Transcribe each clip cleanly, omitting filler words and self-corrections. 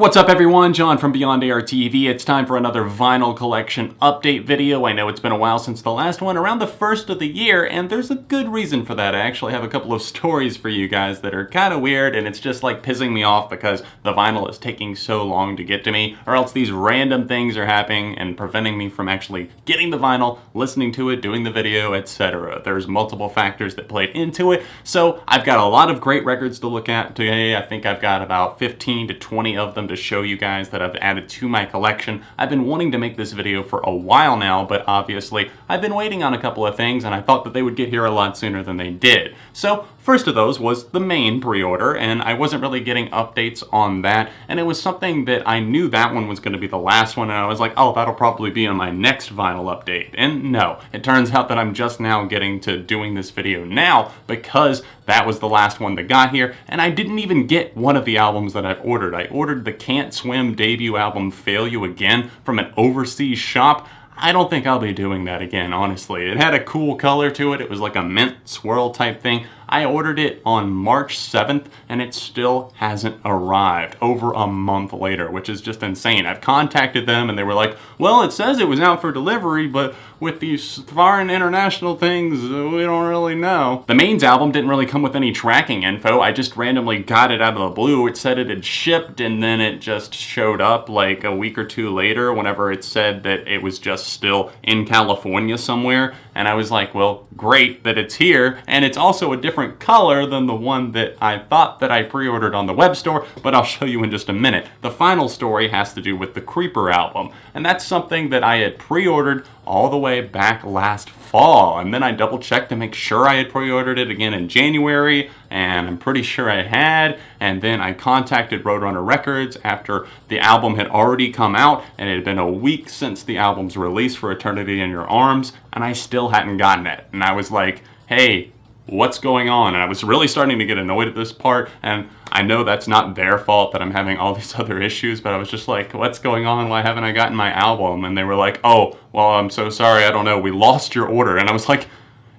What's up everyone, John from Beyond ARTV. It's time for another vinyl collection update video. I know it's been a while since the last one, around the first of the year, and there's a good reason for that. I actually have a couple of stories for you guys that are kind of weird, and it's just like pissing me off because the vinyl is taking so long to get to me, or else these random things are happening and preventing me from actually getting the vinyl, listening to it, doing the video, etc. There's multiple factors that played into it, so I've got a lot of great records to look at today. I think I've got about 15 to 20 of them to show you guys that I've added to my collection. I've been wanting to make this video for a while now, but obviously I've been waiting on a couple of things and I thought that they would get here a lot sooner than they did. So first of those was the main pre-order, and I wasn't really getting updates on that, and it was something that I knew that one was going to be the last one, and I was like, oh, that'll probably be on my next vinyl update. And no, it turns out that I'm just now getting to doing this video now because that was the last one that got here, and I didn't even get one of the albums that I've ordered. I ordered the Can't Swim debut album Fail You Again from an overseas shop. I don't think I'll be doing that again, honestly. It had a cool color to it. It was like a mint swirl type thing. I ordered it on March 7th and it still hasn't arrived over a month later, which is just insane. I've contacted them and they were like, well, it says it was out for delivery, but with these foreign international things, we don't really know. The Mains album didn't really come with any tracking info. I just randomly got it out of the blue. It said it had shipped and then it just showed up like a week or two later whenever it said that it was just still in California somewhere. And I was like, well, great that it's here. And it's also a different color than the one that I thought that I pre-ordered on the web store, but I'll show you in just a minute. The final story has to do with the Creeper album, and that's something that I had pre-ordered all the way back last fall, and then I double checked to make sure I had pre-ordered it again in January, and I'm pretty sure I had, and then I contacted Roadrunner Records after the album had already come out, and it had been a week since the album's release for Eternity in Your Arms, and I still hadn't gotten it, and I was like, hey, what's going on? And I was really starting to get annoyed at this part, and I know that's not their fault that I'm having all these other issues, but I was just like, what's going on? Why haven't I gotten my album? And they were like, oh, well, I'm so sorry, I don't know, we lost your order. And I was like,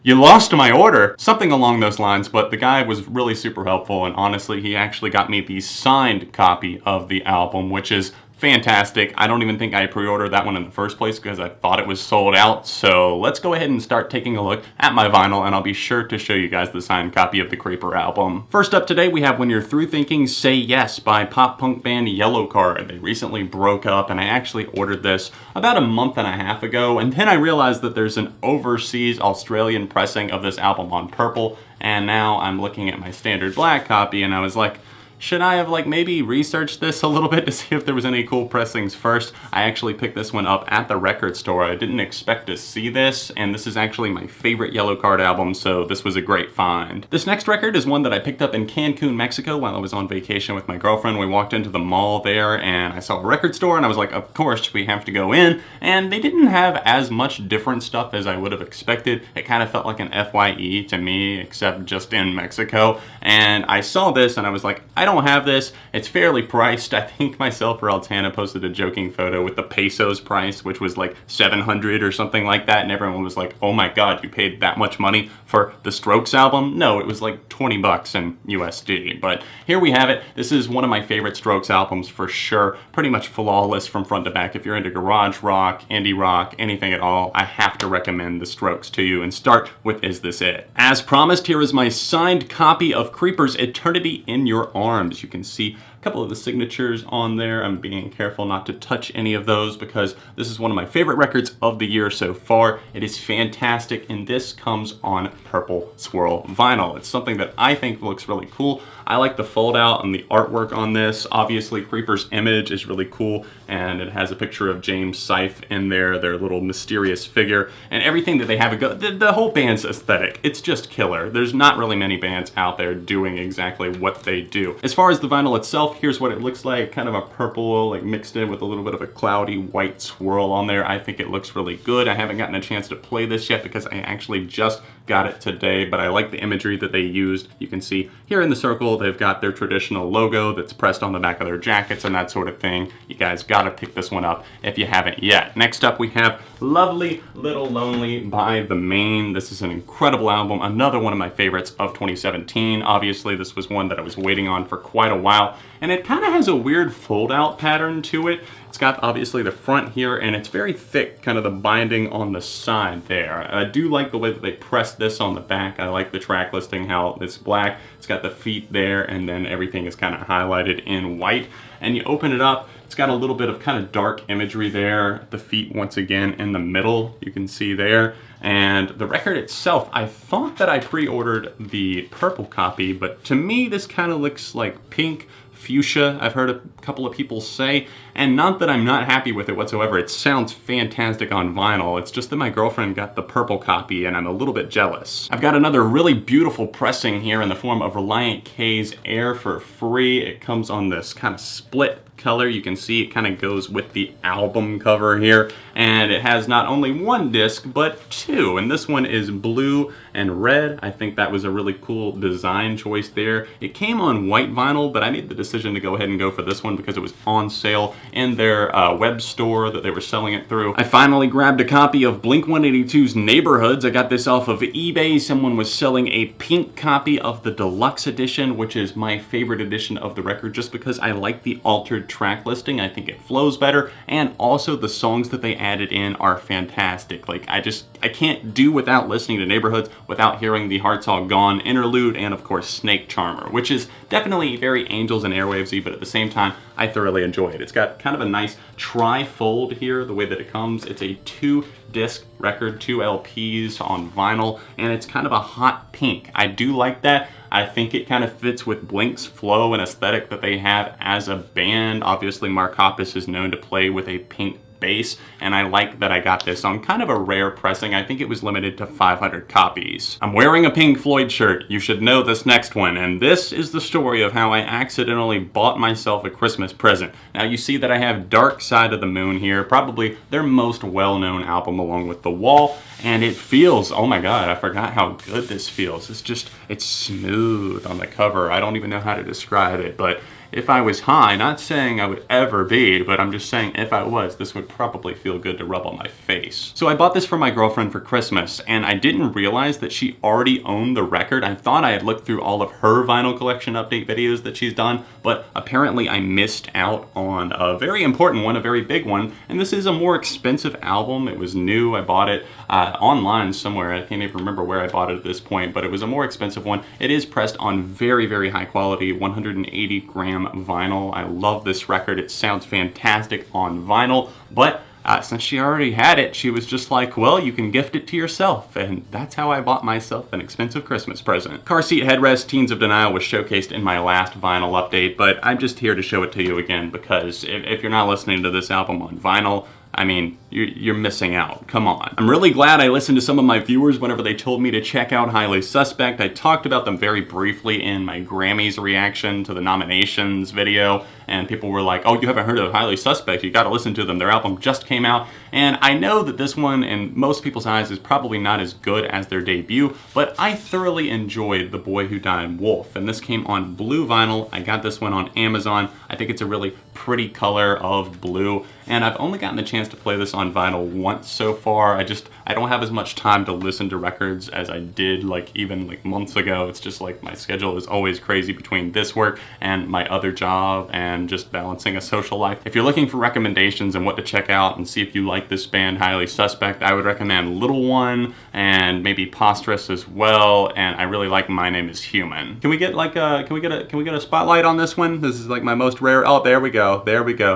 you lost my order? Something along those lines, but the guy was really super helpful, and honestly, he actually got me the signed copy of the album, which is fantastic. I don't even think I pre-ordered that one in the first place because I thought it was sold out. So let's go ahead and start taking a look at my vinyl, and I'll be sure to show you guys the signed copy of the Creeper album. First up today, we have When You're Through Thinking, Say Yes by pop punk band Yellowcard. They recently broke up, and I actually ordered this about a month and a half ago, and then I realized that there's an overseas Australian pressing of this album on purple, and now I'm looking at my standard black copy, and I was like, should I have maybe researched this a little bit to see if there was any cool pressings first? I actually picked this one up at the record store. I didn't expect to see this, and this is actually my favorite Yellowcard album, so this was a great find. This next record is one that I picked up in Cancun, Mexico while I was on vacation with my girlfriend. We walked into the mall there, and I saw a record store, and I was like, of course, we have to go in. And they didn't have as much different stuff as I would have expected. It kind of felt like an FYE to me, except just in Mexico. And I saw this, and I was like, I don't have this. It's fairly priced. I think myself or Altana posted a joking photo with the pesos price, which was like 700 or something like that, and everyone was like, oh my god, you paid that much money for the Strokes album? No, it was like 20 bucks in USD, but here we have it. This is one of my favorite Strokes albums for sure. Pretty much flawless from front to back. If you're into garage rock, indie rock, anything at all, I have to recommend the Strokes to you, and start with Is This It? As promised, here is my signed copy of Creeper's Eternity in Your Arms. You can see a couple of the signatures on there. I'm being careful not to touch any of those because this is one of my favorite records of the year so far. It is fantastic, and this comes on purple swirl vinyl. It's something that I think looks really cool. I like the fold out and the artwork on this. Obviously, Creeper's image is really cool, and it has a picture of James Syfe in there, their little mysterious figure, and everything that they have, the whole band's aesthetic, it's just killer. There's not really many bands out there doing exactly what they do. As far as the vinyl itself, here's what it looks like, kind of a purple, mixed in with a little bit of a cloudy white swirl on there. I think it looks really good. I haven't gotten a chance to play this yet because I actually just got it today, but I like the imagery that they used. You can see here in the circle, they've got their traditional logo that's pressed on the back of their jackets and that sort of thing. You guys gotta pick this one up if you haven't yet. Next up, we have Lovely Little Lonely by The Maine. This is an incredible album, another one of my favorites of 2017. Obviously, this was one that I was waiting on for quite a while, and it kind of has a weird fold-out pattern to it. It's got obviously the front here, and it's very thick, kind of the binding on the side there. I do like the way that they press this on the back. I like the track listing, how it's black. It's got the feet there, and then everything is kind of highlighted in white. And you open it up, it's got a little bit of kind of dark imagery there. The feet, once again, in the middle, you can see there. And the record itself, I thought that I pre-ordered the purple copy, but to me, this kind of looks like pink, fuchsia, I've heard a couple of people say, and not that I'm not happy with it whatsoever. It sounds fantastic on vinyl. It's just that my girlfriend got the purple copy and I'm a little bit jealous. I've got another really beautiful pressing here in the form of Relient K's Air for Free. It comes on this kind of split color. You can see it kind of goes with the album cover here, and it has not only one disc but two, and this one is blue and red. I think that was a really cool design choice there. It came on white vinyl, but I made the decision to go ahead and go for this one because it was on sale in their web store that they were selling it through. I finally grabbed a copy of Blink-182's Neighborhoods. I got this off of eBay. Someone was selling a pink copy of the deluxe edition, which is my favorite edition of the record just because I like the altered track listing. I think it flows better, and also the songs that they added in are fantastic. Like, I can't do without listening to Neighborhoods without hearing the Hearts All Gone interlude, and of course Snake Charmer, which is definitely very Angels and Airwavesy, but at the same time I thoroughly enjoy it. It's got kind of a nice tri-fold here, the way that it comes. It's a 2-disc record, 2 LPs on vinyl, and it's kind of a hot pink. I do like that. I think it kind of fits with Blink's flow and aesthetic that they have as a band. Obviously, Mark Hoppus is known to play with a pink bass, and I like that I got this on kind of a rare pressing. I think it was limited to 500 copies. I'm wearing a Pink Floyd shirt. You should know this next one, and this is the story of how I accidentally bought myself a Christmas present. Now you see that I have Dark Side of the Moon here, probably their most well-known album along with The Wall, and it feels, oh my god, I forgot how good this feels. It's smooth on the cover. I don't even know how to describe it, but if I was high, not saying I would ever be, but I'm just saying if I was, this would probably feel good to rub on my face. So I bought this for my girlfriend for Christmas, and I didn't realize that she already owned the record. I thought I had looked through all of her vinyl collection update videos that she's done, but apparently I missed out on a very important one, a very big one, and this is a more expensive album. It was new. I bought it online somewhere. I can't even remember where I bought it at this point, but it was a more expensive one. It is pressed on very, very high quality, 180 gram vinyl. I love this record. It sounds fantastic on vinyl, but since she already had it, she was just like, well, you can gift it to yourself, and that's how I bought myself an expensive Christmas present. Car Seat Headrest Teens of Denial was showcased in my last vinyl update, but I'm just here to show it to you again because if you're not listening to this album on vinyl, I mean, you're missing out. Come on. I'm really glad I listened to some of my viewers whenever they told me to check out Highly Suspect. I talked about them very briefly in my Grammys reaction to the nominations video, and people were like, oh, you haven't heard of Highly Suspect, you gotta listen to them. Their album just came out, and I know that this one, in most people's eyes, is probably not as good as their debut, but I thoroughly enjoyed The Boy Who Died Wolf, and this came on blue vinyl. I got this one on Amazon. I think it's a really pretty color of blue, and I've only gotten the chance to play this on vinyl once so far. I don't have as much time to listen to records as I did even months ago. It's just like my schedule is always crazy between this work and my other job and just balancing a social life. If you're looking for recommendations and what to check out and see if you like this band, Highly Suspect, I would recommend Little One and maybe Posterous as well, and I really like My Name Is Human. Can we get a spotlight on this one? This is like my most rare, oh, there we go,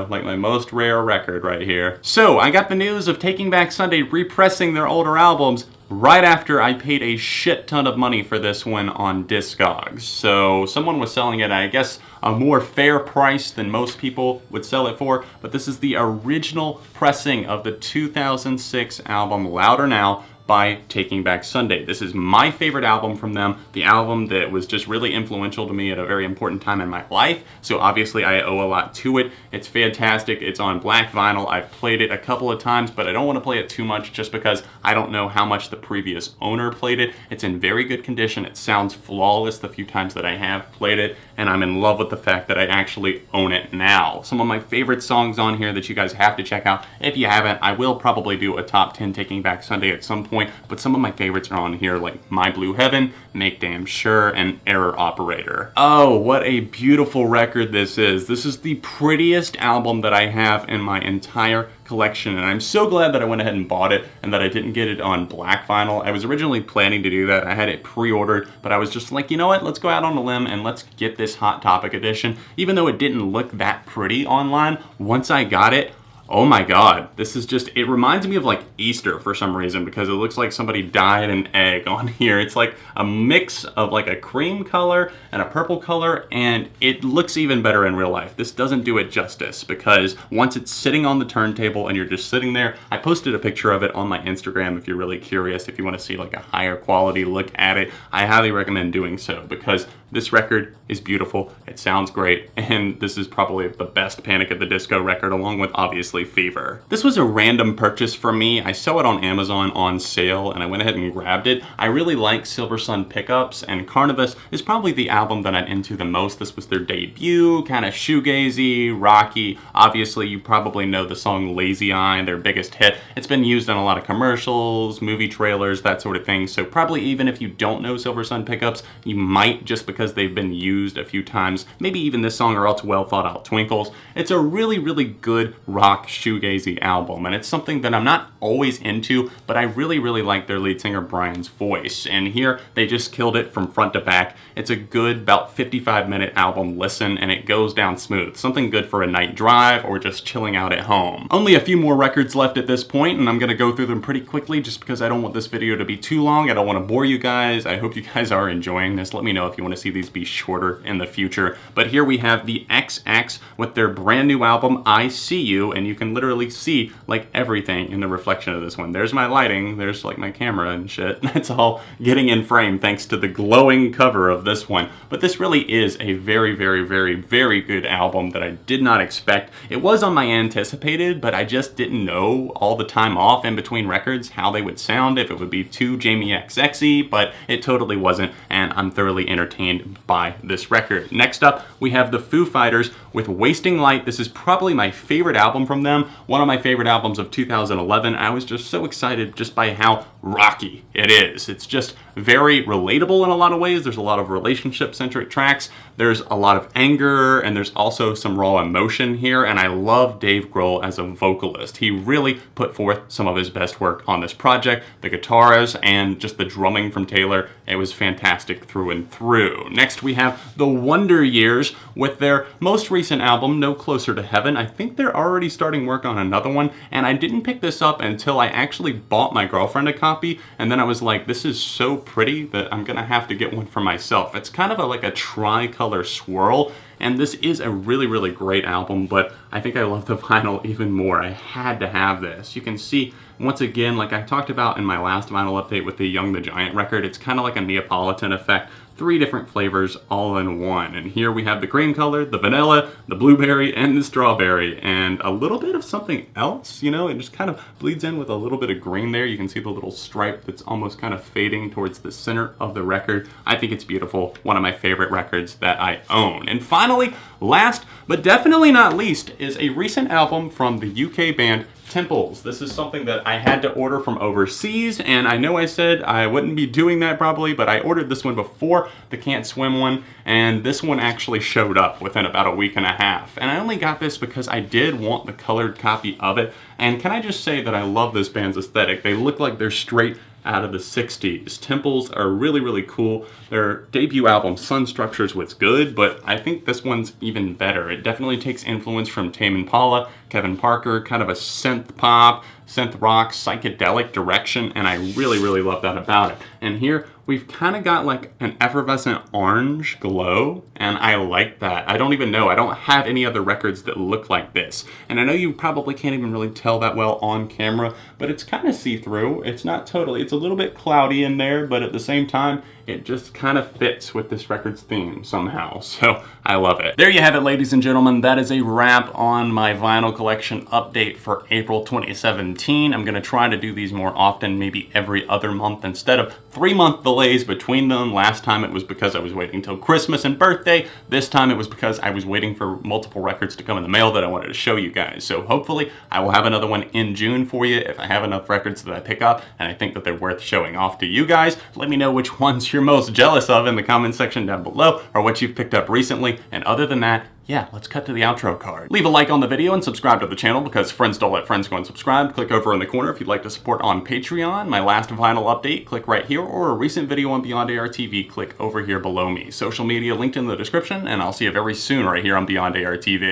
like my most rare record right here. So I got the news of Taking Back Sunday repressing their older albums right after I paid a shit ton of money for this one on Discogs. So someone was selling it, I guess, a more fair price than most people would sell it for, but this is the original pressing of the 2006 album Louder Now by Taking Back Sunday. This is my favorite album from them, the album that was just really influential to me at a very important time in my life, so obviously I owe a lot to it. It's fantastic. It's on black vinyl. I've played it a couple of times, but I don't want to play it too much just because I don't know how much the previous owner played it. It's in very good condition. It sounds flawless the few times that I have played it, and I'm in love with the fact that I actually own it now. Some of my favorite songs on here that you guys have to check out. If you haven't, I will probably do a top 10 Taking Back Sunday at some point, but some of my favorites are on here, like My Blue Heaven, Make Damn Sure, and Error Operator. Oh, what a beautiful record this is. This is the prettiest album that I have in my entire collection, and I'm so glad that I went ahead and bought it and that I didn't get it on black vinyl. I was originally planning to do that. I had it pre-ordered, but I was just like, you know what, let's go out on a limb and let's get this Hot Topic edition. Even though it didn't look that pretty online, once I got it, oh my god, this is just, it reminds me of like Easter for some reason because it looks like somebody dyed an egg on here. It's like a mix of like a cream color and a purple color, and it looks even better in real life. This doesn't do it justice because once it's sitting on the turntable and you're just sitting there, I posted a picture of it on my Instagram if you're really curious, if you want to see like a higher quality look at it. I highly recommend doing so because this record is beautiful, it sounds great, and this is probably the best Panic at the Disco record along with obviously Fever. This was a random purchase for me. I saw it on Amazon on sale and I went ahead and grabbed it. I really like Silver Sun Pickups, and Carnivus is probably the album that I'm into the most. This was their debut, kind of shoegazy, rocky. Obviously you probably know the song Lazy Eye, their biggest hit. It's been used in a lot of commercials, movie trailers, that sort of thing, so probably even if you don't know Silver Sun Pickups, you might just because they've been used a few times, maybe even this song or else Well Thought Out Twinkles. It's a really, really good rock shoegazy album, and it's something that I'm not always into, but I really, really like their lead singer Brian's voice, and here they just killed it from front to back. It's a good, about 55-minute album listen, and it goes down smooth. Something good for a night drive or just chilling out at home. Only a few more records left at this point, and I'm gonna go through them pretty quickly just because I don't want this video to be too long. I don't want to bore you guys. I hope you guys are enjoying this. Let me know if you want to see these be shorter in the future. But here we have the XX with their brand new album I See You, and you can literally see like everything in the reflection of this one. There's my lighting, there's like my camera and shit. That's all getting in frame thanks to the glowing cover of this one. But this really is a very, very, very, very good album that I did not expect. It was on my anticipated, but I just didn't know all the time off in between records how they would sound, if it would be too Jamie XXy, but it totally wasn't, and I'm thoroughly entertained by this record. Next up, we have the Foo Fighters with Wasting Light. This is probably my favorite album from them, one of my favorite albums of 2011. I was just so excited just by how rocky it is. It's just very relatable in a lot of ways. There's a lot of relationship-centric tracks. There's a lot of anger, and there's also some raw emotion here, and I love Dave Grohl as a vocalist. He really put forth some of his best work on this project. The guitars and just the drumming from Taylor, it was fantastic through and through. Next, we have the Wonder Years with their most recent album, No Closer to Heaven. I think they're already starting work on another one, and I didn't pick this up until I actually bought my girlfriend a copy, and then I was like, this is so pretty that I'm gonna have to get one for myself. It's kind of like a tricolor swirl, and this is a really, really great album, but I think I love the vinyl even more. I had to have this. You can see, once again, like I talked about in my last vinyl update with the Young the Giant record, it's kind of like a Neapolitan effect. 3 different flavors all in one. And here we have the cream color, the vanilla, the blueberry, and the strawberry, and a little bit of something else, you know, it just kind of bleeds in with a little bit of green there. You can see the little stripe that's almost kind of fading towards the center of the record. I think it's beautiful. One of my favorite records that I own. And finally, last but definitely not least, is a recent album from the UK band Temples. This is something that I had to order from overseas, and I know I said I wouldn't be doing that probably, but I ordered this one before the Can't Swim one, and this one actually showed up within about a week and a half. And I only got this because I did want the colored copy of it, and can I just say that I love this band's aesthetic. They look like they're straight out of the 60s. Temples are really, really cool. Their debut album, Sun Structures, was good, but I think this one's even better. It definitely takes influence from Tame Impala, Kevin Parker, kind of a synth pop, synth rock, psychedelic direction, and I really, really love that about it. And here we've kind of got like an effervescent orange glow, and I like that. I don't even know. I don't have any other records that look like this. And I know you probably can't even really tell that well on camera, but it's kind of see-through. It's not totally, it's a little bit cloudy in there, but at the same time, it just kind of fits with this record's theme somehow, so I love it. There you have it, ladies and gentlemen. That is a wrap on my vinyl collection update for April 2017. I'm gonna try to do these more often, maybe every other month instead of 3-month delays between them. Last time it was because I was waiting till Christmas and birthday. This time it was because I was waiting for multiple records to come in the mail that I wanted to show you guys. So hopefully I will have another one in June for you if I have enough records that I pick up and I think that they're worth showing off to you guys. Let me know which ones you're most jealous of in the comment section down below, or what you've picked up recently. And other than that, yeah, let's cut to the outro card. Leave a like on the video and subscribe to the channel, because friends don't let friends go unsubscribed. Click over in the corner if you'd like to support on Patreon. My last vinyl update, click right here, or a recent video on Beyond ARTV, click over here below me. Social media linked in the description, and I'll see you very soon right here on Beyond ARTV.